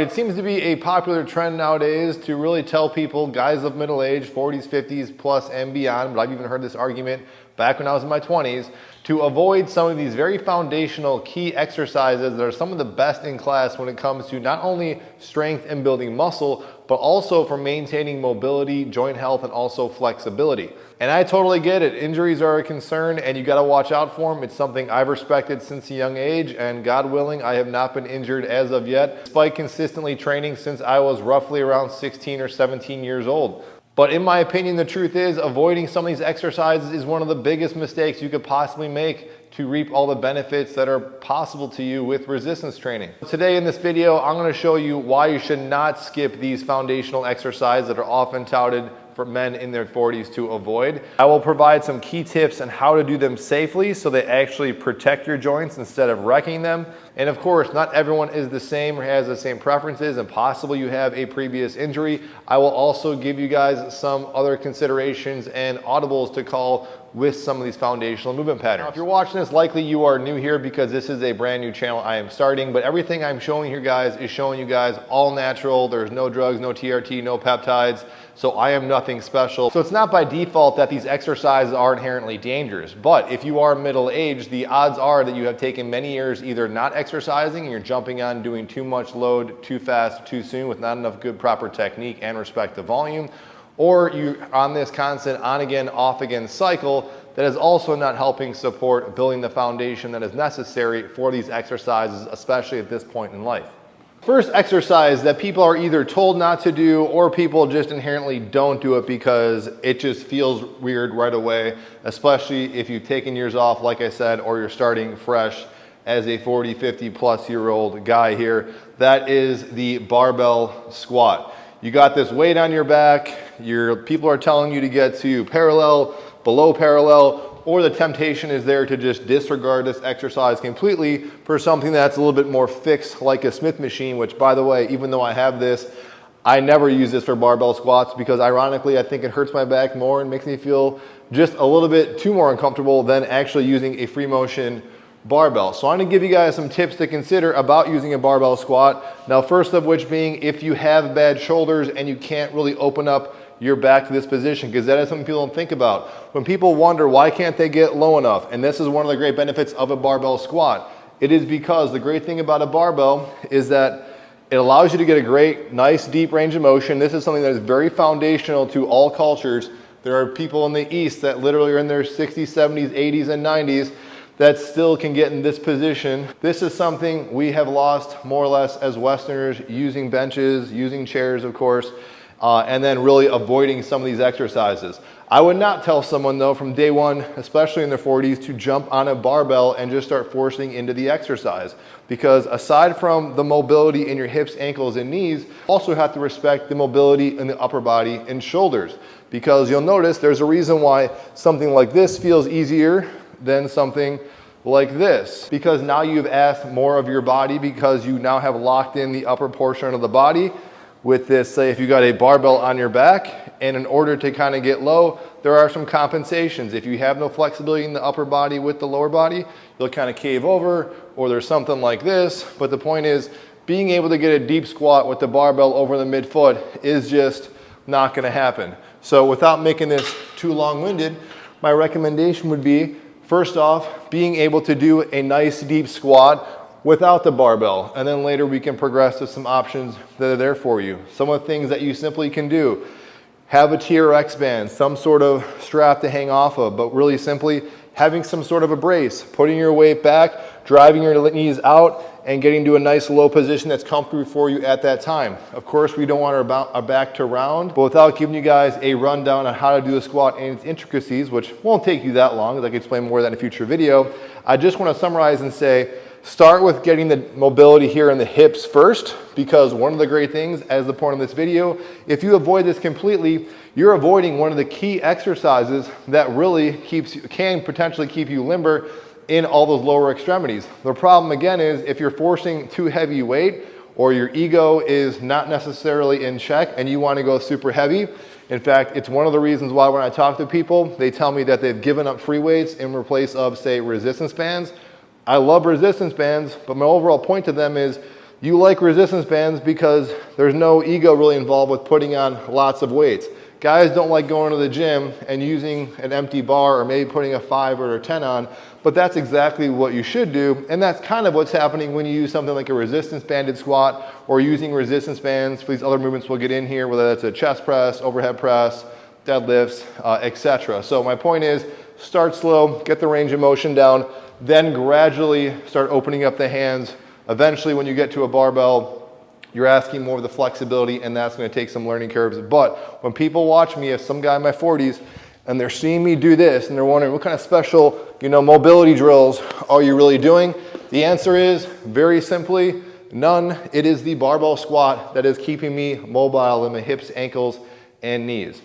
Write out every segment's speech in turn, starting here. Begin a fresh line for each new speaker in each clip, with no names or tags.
It seems to be a popular trend nowadays to really tell people, guys of middle age, 40s, 50s plus and beyond, but I've even heard this argument back when I was in my 20s, to avoid some of these very foundational key exercises that are some of the best in class when it comes to not only strength and building muscle, but also for maintaining mobility, joint health, and also flexibility. And I totally get it. Injuries are a concern and you gotta watch out for them. It's something I've respected since a young age, and God willing, I have not been injured as of yet, despite consistently training since I was roughly around 16 or 17 years old. But in my opinion, the truth is avoiding some of these exercises is one of the biggest mistakes you could possibly make to reap all the benefits that are possible to you with resistance training. Today in this video, I'm going to show you why you should not skip these foundational exercises that are often touted for men in their 40s to avoid. I will provide some key tips on how to do them safely so they actually protect your joints instead of wrecking them. And of course, not everyone is the same or has the same preferences, and possibly you have a previous injury. I will also give you guys some other considerations and audibles to call with some of these foundational movement patterns. Now, if you're watching this, likely you are new here because this is a brand new channel I am starting, but everything I'm showing here, guys, is showing you guys all natural. There's no drugs, no TRT, no peptides, so I am nothing special. So it's not by default that these exercises are inherently dangerous, but if you are middle-aged, the odds are that you have taken many years either not exercising and you're jumping on doing too much load too fast, too soon with not enough good proper technique and respect to volume, or you're on this constant on again, off again cycle that is also not helping support building the foundation that is necessary for these exercises, especially at this point in life. First exercise that people are either told not to do or people just inherently don't do it because it just feels weird right away, especially if you've taken years off, like I said, or you're starting fresh as a 40, 50 plus year old guy here. That is the barbell squat. You got this weight on your back, people are telling you to get to parallel, below parallel, or the temptation is there to just disregard this exercise completely for something that's a little bit more fixed, like a Smith machine, which, by the way, even though I have this, I never use this for barbell squats because ironically I think it hurts my back more and makes me feel just a little bit too more uncomfortable than actually using a free motion barbell. So I'm going to give you guys some tips to consider about using a barbell squat. Now, first of which being, if you have bad shoulders and you can't really open up your back to this position, because that is something people don't think about. When people wonder why can't they get low enough, and this is one of the great benefits of a barbell squat, it is because the great thing about a barbell is that it allows you to get a great, nice, deep range of motion. This is something that is very foundational to all cultures. There are people in the East that literally are in their 60s, 70s, 80s, and 90s that still can get in this position. This is something we have lost more or less as Westerners, using benches, using chairs, of course, and then really avoiding some of these exercises. I would not tell someone though from day one, especially in their 40s, to jump on a barbell and just start forcing into the exercise. Because aside from the mobility in your hips, ankles, and knees, you also have to respect the mobility in the upper body and shoulders. Because you'll notice there's a reason why something like this feels easier than something like this, because now you've asked more of your body, because you now have locked in the upper portion of the body with this. Say if you got a barbell on your back, and in order to kind of get low, there are some compensations. If you have no flexibility in the upper body with the lower body, you'll kind of cave over, or there's something like this. But the point is, being able to get a deep squat with the barbell over the midfoot is just not going to happen. So without making this too long-winded, my recommendation would be, first off, being able to do a nice deep squat without the barbell, and then later we can progress to some options that are there for you. Some of the things that you simply can do: have a TRX band, some sort of strap to hang off of, but really simply having some sort of a brace, putting your weight back, driving your knees out, and getting to a nice low position that's comfortable for you at that time. Of course, we don't want our back to round, but without giving you guys a rundown on how to do the squat and its intricacies, which won't take you that long, as I can explain more of that in a future video, I just want to summarize and say, start with getting the mobility here in the hips first, because one of the great things, as the point of this video, if you avoid this completely, you're avoiding one of the key exercises that really can potentially keep you limber in all those lower extremities. The problem again is if you're forcing too heavy weight, or your ego is not necessarily in check and you want to go super heavy. In fact, it's one of the reasons why when I talk to people, they tell me that they've given up free weights in place of, say, resistance bands. I love resistance bands, but my overall point to them is You like resistance bands because there's no ego really involved with putting on lots of weights. Guys don't like going to the gym and using an empty bar or maybe putting a 5 or a 10 on, but that's exactly what you should do. And that's kind of what's happening when you use something like a resistance banded squat or using resistance bands for these other movements we'll get in here, whether that's a chest press, overhead press, deadlifts, etc. So my point is, start slow, get the range of motion down, then gradually start opening up the hands. Eventually, when you get to a barbell, you're asking more of the flexibility, and that's going to take some learning curves. But when people watch me, if some guy in my 40s, and they're seeing me do this, and they're wondering what kind of special, mobility drills are you really doing? The answer is, very simply, none. It is the barbell squat that is keeping me mobile in my hips, ankles, and knees.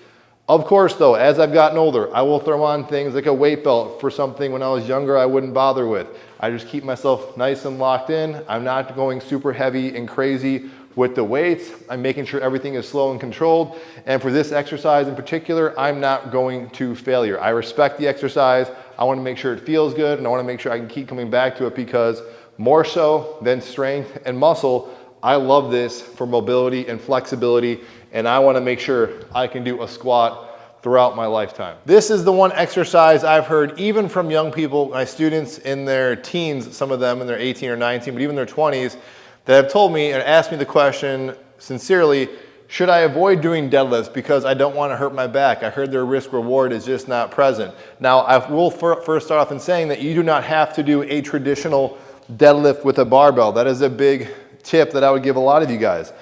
Of course, though, as I've gotten older, I will throw on things like a weight belt for something when I was younger I wouldn't bother with. I just keep myself nice and locked in. I'm not going super heavy and crazy with the weights. I'm making sure everything is slow and controlled. And for this exercise in particular, I'm not going to failure. I respect the exercise. I want to make sure it feels good, and I want to make sure I can keep coming back to it, because more so than strength and muscle, I love this for mobility and flexibility, and I want to make sure I can do a squat throughout my lifetime. This is the one exercise I've heard even from young people, my students in their teens, some of them in their 18 or 19, but even their 20s, that have told me and asked me the question sincerely, should I avoid doing deadlifts because I don't want to hurt my back? I heard their risk reward is just not present. Now, I will first start off in saying that you do not have to do a traditional deadlift with a barbell. That is a big tip that I would give a lot of you guys.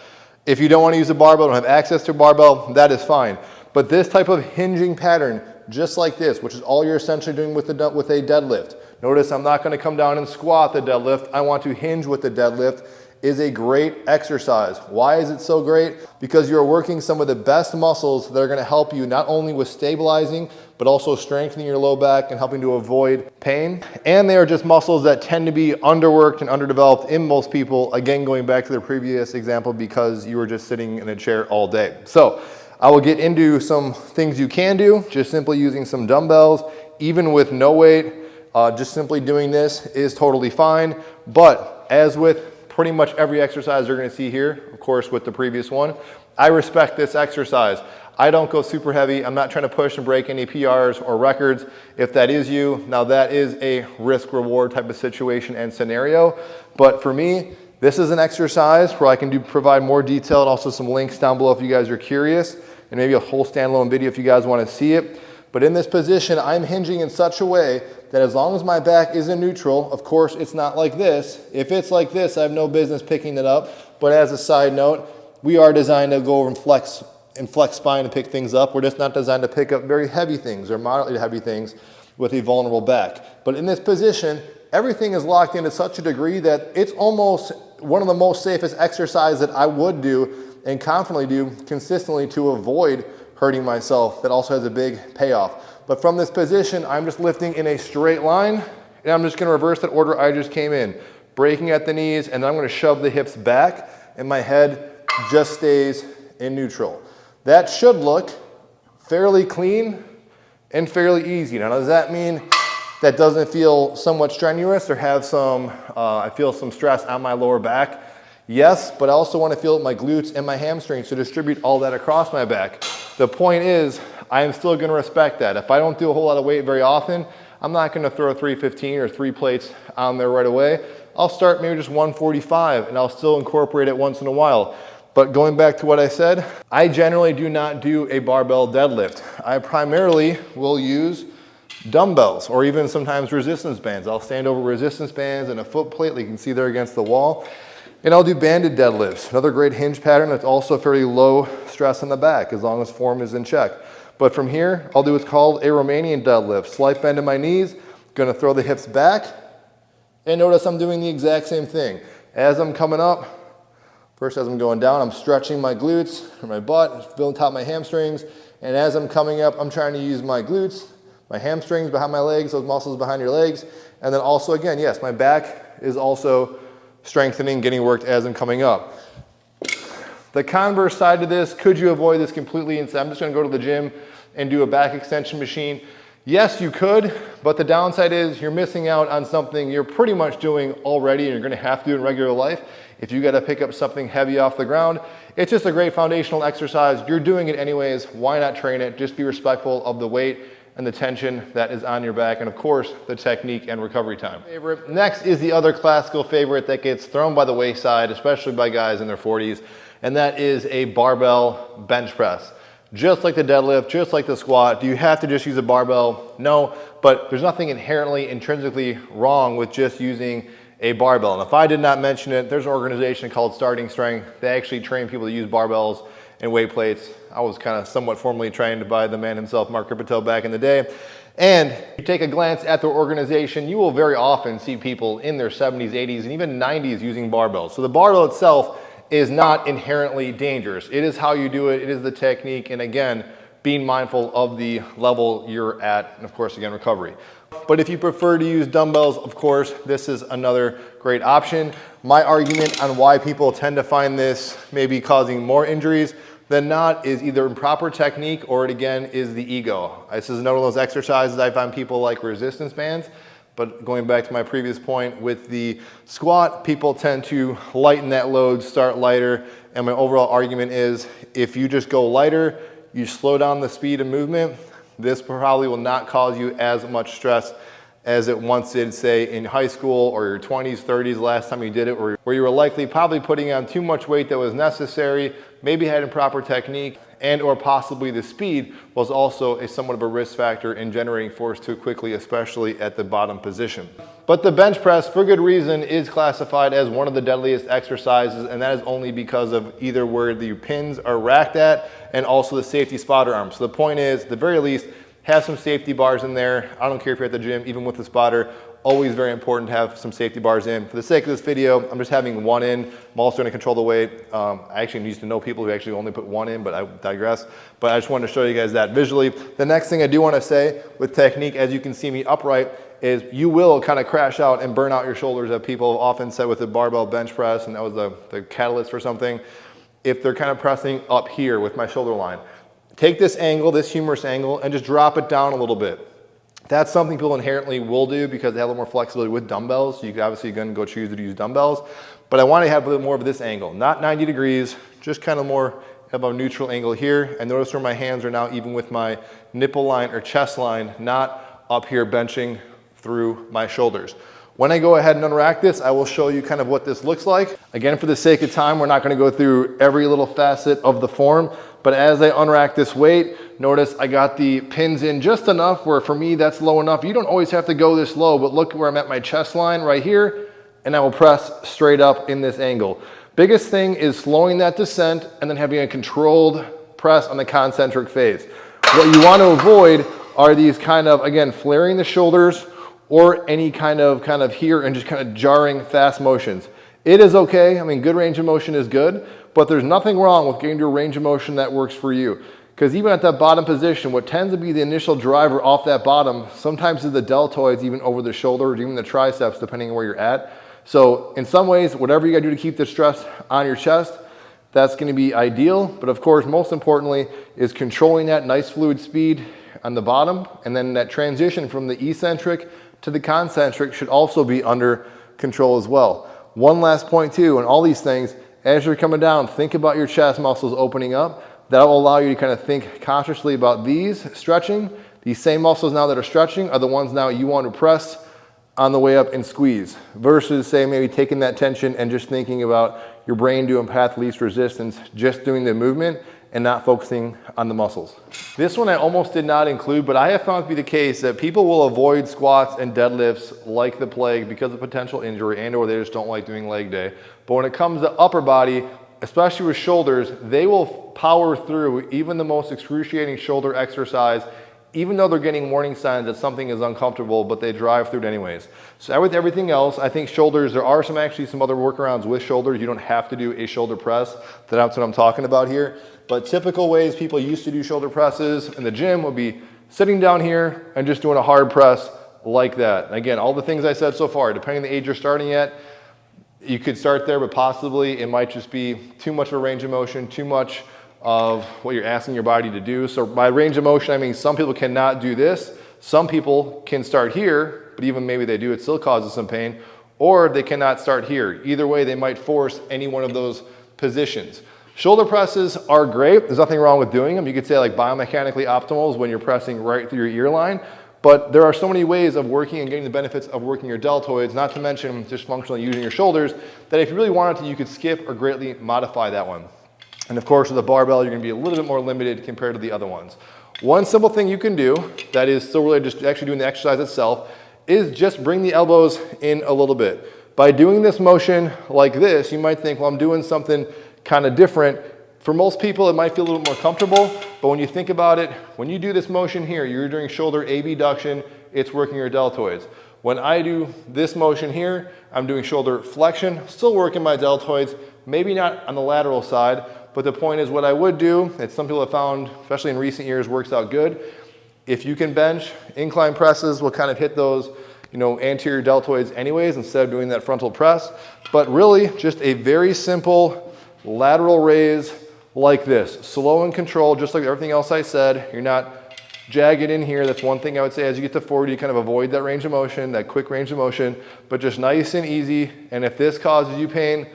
If you don't want to use a barbell, don't have access to a barbell, that is fine. But this type of hinging pattern, just like this, which is all you're essentially doing with a deadlift. Notice I'm not going to come down and squat the deadlift. I want to hinge with the deadlift, is a great exercise. Why is it so great? Because you're working some of the best muscles that are going to help you not only with stabilizing, but also strengthening your low back and helping to avoid pain. And they are just muscles that tend to be underworked and underdeveloped in most people. Again, going back to the previous example, because you were just sitting in a chair all day. So I will get into some things you can do, just simply using some dumbbells, even with no weight. Just simply doing this is totally fine. But as with pretty much every exercise you're going to see here, of course with the previous one, I respect this exercise. I don't go super heavy. I'm not trying to push and break any PRs or records. If that is you, now that is a risk reward type of situation and scenario. But for me, this is an exercise where I can provide more detail, and also some links down below if you guys are curious, and maybe a whole standalone video if you guys want to see it. But in this position, I'm hinging in such a way that as long as my back is in neutral, of course it's not like this. If it's like this, I have no business picking it up. But as a side note, we are designed to go over and flex spine to pick things up. We're just not designed to pick up very heavy things or moderately heavy things with a vulnerable back. But in this position, everything is locked in to such a degree that it's almost one of the most safest exercises that I would do and confidently do consistently to avoid hurting myself. That also has a big payoff. But from this position, I'm just lifting in a straight line, and I'm just going to reverse that order I just came in, breaking at the knees, and then I'm going to shove the hips back, and my head just stays in neutral. That should look fairly clean and fairly easy. Now, does that mean that doesn't feel somewhat strenuous or have I feel some stress on my lower back? Yes, but I also want to feel my glutes and my hamstrings to distribute all that across my back. The point is, I am still going to respect that. If I don't do a whole lot of weight very often, I'm not going to throw 315 or 3 plates on there right away. I'll start maybe just 145, and I'll still incorporate it once in a while. But going back to what I said, I generally do not do a barbell deadlift. I primarily will use dumbbells or even sometimes resistance bands. I'll stand over resistance bands and a foot plate, like you can see there against the wall. And I'll do banded deadlifts, another great hinge pattern that's also fairly low stress on the back as long as form is in check. But from here, I'll do what's called a Romanian deadlift. Slight bend in my knees, gonna throw the hips back, and notice I'm doing the exact same thing. As I'm coming up, first as I'm going down, I'm stretching my glutes or my butt, feeling top of my hamstrings, and as I'm coming up, I'm trying to use my glutes, my hamstrings behind my legs, those muscles behind your legs, and then also again, yes, my back is also strengthening, getting worked as I'm coming up. The converse side to this, could you avoid this completely and say, I'm just gonna go to the gym and do a back extension machine? Yes, you could, but the downside is you're missing out on something you're pretty much doing already and you're gonna have to do in regular life. If you gotta pick up something heavy off the ground, it's just a great foundational exercise. You're doing it anyways. Why not train it? Just be respectful of the weight and the tension that is on your back, and of course, the technique and recovery time. Next is the other classical favorite that gets thrown by the wayside, especially by guys in their 40s, and that is a barbell bench press. Just like the deadlift, just like the squat, do you have to just use a barbell? No, but there's nothing inherently, intrinsically wrong with just using a barbell. And if I did not mention it, there's an organization called Starting Strength. They actually train people to use barbells and weight plates. I was kind of somewhat formally trained by the man himself, Mark Rippetoe, back in the day. And if you take a glance at their organization, you will very often see people in their 70s, 80s, and even 90s using barbells. So the barbell itself is not inherently dangerous. It is how you do it, it is the technique, and again, being mindful of the level you're at, and of course, again, recovery. But if you prefer to use dumbbells, of course, this is another great option. My argument on why people tend to find this maybe causing more injuries than not is either improper technique or it again is the ego. This is another one of those exercises I find people like resistance bands, but going back to my previous point with the squat, people tend to lighten that load, start lighter, and my overall argument is if you just go lighter, you slow down the speed of movement, this probably will not cause you as much stress as it once did, say, in high school or your 20s, 30s, last time you did it, where you were likely probably putting on too much weight that was necessary, maybe had improper technique, and or possibly the speed was also somewhat of a risk factor in generating force too quickly, especially at the bottom position. But the bench press, for good reason, is classified as one of the deadliest exercises, and that is only because of either where the pins are racked at and also the safety spotter arm. So the point is, at the very least, have some safety bars in there. I don't care if you're at the gym, even with the spotter, always very important to have some safety bars in. For the sake of this video, I'm just having one in. I'm also gonna control the weight. I actually used to know people who actually only put one in, but I digress. But I just wanted to show you guys that visually. The next thing I do wanna say with technique, as you can see me upright, is you will kind of crash out and burn out your shoulders, as people have often said with the barbell bench press, and that was the catalyst for something. If they're kind of pressing up here with my shoulder line. Take this angle, this humerus angle, and just drop it down a little bit. That's something people inherently will do because they have a little more flexibility with dumbbells. So you can obviously go choose to use dumbbells, but I want to have a little more of this angle, not 90 degrees, just kind of more of a neutral angle here. And notice where my hands are now even with my nipple line or chest line, not up here benching through my shoulders. When I go ahead and unrack this, I will show you kind of what this looks like. Again, for the sake of time, we're not going to go through every little facet of the form, but as I unrack this weight, notice I got the pins in just enough where for me that's low enough. You don't always have to go this low, but look where I'm at my chest line right here, and I will press straight up in this angle. Biggest thing is slowing that descent and then having a controlled press on the concentric phase. What you want to avoid are these kind of, again, flaring the shoulders or any kind of here and just kind of jarring fast motions. It is okay. I mean, good range of motion is good, but there's nothing wrong with getting to a range of motion that works for you. Because even at that bottom position, what tends to be the initial driver off that bottom, sometimes is the deltoids, even over the shoulders, even the triceps, depending on where you're at. So in some ways, whatever you gotta do to keep the stress on your chest, that's gonna be ideal. But of course, most importantly, is controlling that nice fluid speed on the bottom, and then that transition from the eccentric to the concentric should also be under control as well. One last point too, and all these things, as you're coming down, think about your chest muscles opening up. That will allow you to kind of think consciously about these stretching. These same muscles now that are stretching are the ones now you want to press on the way up and squeeze, versus say maybe taking that tension and just thinking about your brain doing path least resistance, just doing the movement and not focusing on the muscles. This one I almost did not include, but I have found to be the case that people will avoid squats and deadlifts like the plague because of potential injury and or they just don't like doing leg day. But when it comes to upper body, especially with shoulders, they will power through even the most excruciating shoulder exercise, even though they're getting warning signs that something is uncomfortable, but they drive through it anyways. So with everything else, I think shoulders, there are some other workarounds with shoulders. You don't have to do a shoulder press. That's what I'm talking about here. But typical ways people used to do shoulder presses in the gym would be sitting down here and just doing a hard press like that. And again, all the things I said so far, depending on the age you're starting at, you could start there, but possibly it might just be too much of a range of motion, too much of what you're asking your body to do. So by range of motion, I mean some people cannot do this. Some people can start here, but even maybe they do, it still causes some pain, or they cannot start here. Either way, they might force any one of those positions. Shoulder presses are great. There's nothing wrong with doing them. You could say like biomechanically optimal is when you're pressing right through your ear line, but there are so many ways of working and getting the benefits of working your deltoids, not to mention just functionally using your shoulders, that if you really wanted to, you could skip or greatly modify that one. And of course, with a barbell, you're gonna be a little bit more limited compared to the other ones. One simple thing you can do that is still related to just actually doing the exercise itself is just bring the elbows in a little bit. By doing this motion like this, you might think, well, I'm doing something kind of different. For most people, it might feel a little more comfortable, but when you think about it, when you do this motion here, you're doing shoulder abduction, it's working your deltoids. When I do this motion here, I'm doing shoulder flexion, still working my deltoids, maybe not on the lateral side, but the point is what I would do, that some people have found, especially in recent years, works out good. If you can bench, incline presses will kind of hit those, anterior deltoids anyways, instead of doing that frontal press. But really, just a very simple lateral raise like this. Slow and controlled, just like everything else I said. You're not jagged in here. That's one thing I would say as you get to 40, you kind of avoid that range of motion, that quick range of motion, but just nice and easy. And if this causes you pain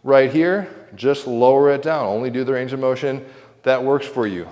right here, just lower it down. Only do the range of motion that works for you.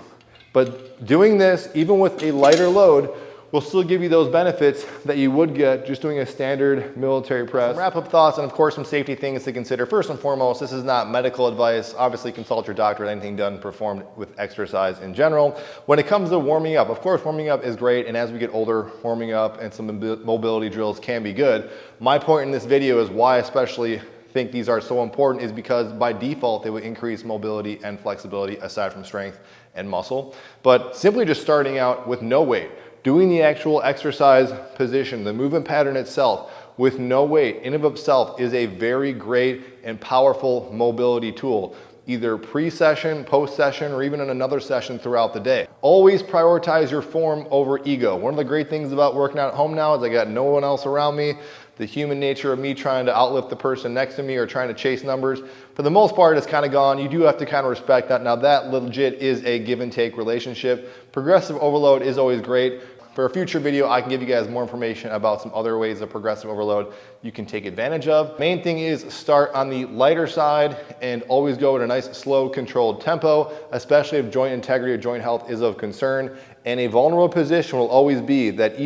But doing this, even with a lighter load, will still give you those benefits that you would get just doing a standard military press. Some wrap-up thoughts, and of course some safety things to consider. First and foremost, this is not medical advice. Obviously consult your doctor with anything done performed with exercise in general. When it comes to warming up, of course warming up is great, and as we get older, warming up and some mobility drills can be good. My point in this video is why I especially think these are so important is because by default they would increase mobility and flexibility aside from strength and muscle. But simply just starting out with no weight, doing the actual exercise position, the movement pattern itself with no weight in and of itself is a very great and powerful mobility tool, either pre-session, post-session, or even in another session throughout the day. Always prioritize your form over ego. One of the great things about working out at home now is I got no one else around me. The human nature of me trying to outlift the person next to me or trying to chase numbers, for the most part, it's kind of gone. You do have to kind of respect that. Now that legit is a give and take relationship. Progressive overload is always great. For a future video, I can give you guys more information about some other ways of progressive overload you can take advantage of. Main thing is start on the lighter side and always go at a nice, slow, controlled tempo, especially if joint integrity or joint health is of concern. And a vulnerable position will always be that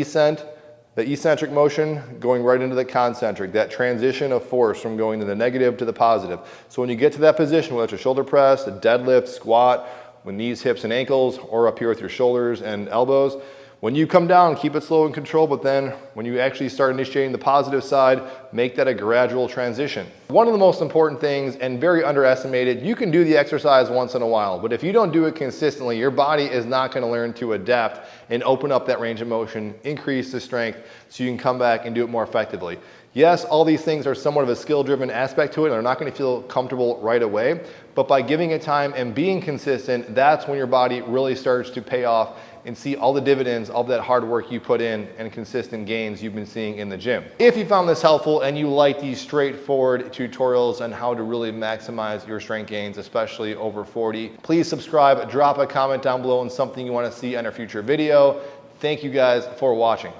the eccentric motion going right into the concentric, that transition of force from going to the negative to the positive. So when you get to that position, whether it's a shoulder press, a deadlift, squat, with knees, hips, and ankles, or up here with your shoulders and elbows, when you come down, keep it slow and controlled, but then when you actually start initiating the positive side, make that a gradual transition. One of the most important things, and very underestimated, you can do the exercise once in a while, but if you don't do it consistently, your body is not gonna learn to adapt and open up that range of motion, increase the strength, so you can come back and do it more effectively. Yes, all these things are somewhat of a skill-driven aspect to it, and they're not gonna feel comfortable right away, but by giving it time and being consistent, that's when your body really starts to pay off and see all the dividends of that hard work you put in and consistent gains you've been seeing in the gym. If you found this helpful and you like these straightforward tutorials on how to really maximize your strength gains, especially over 40, please subscribe, drop a comment down below on something you want to see on a future video. Thank you guys for watching.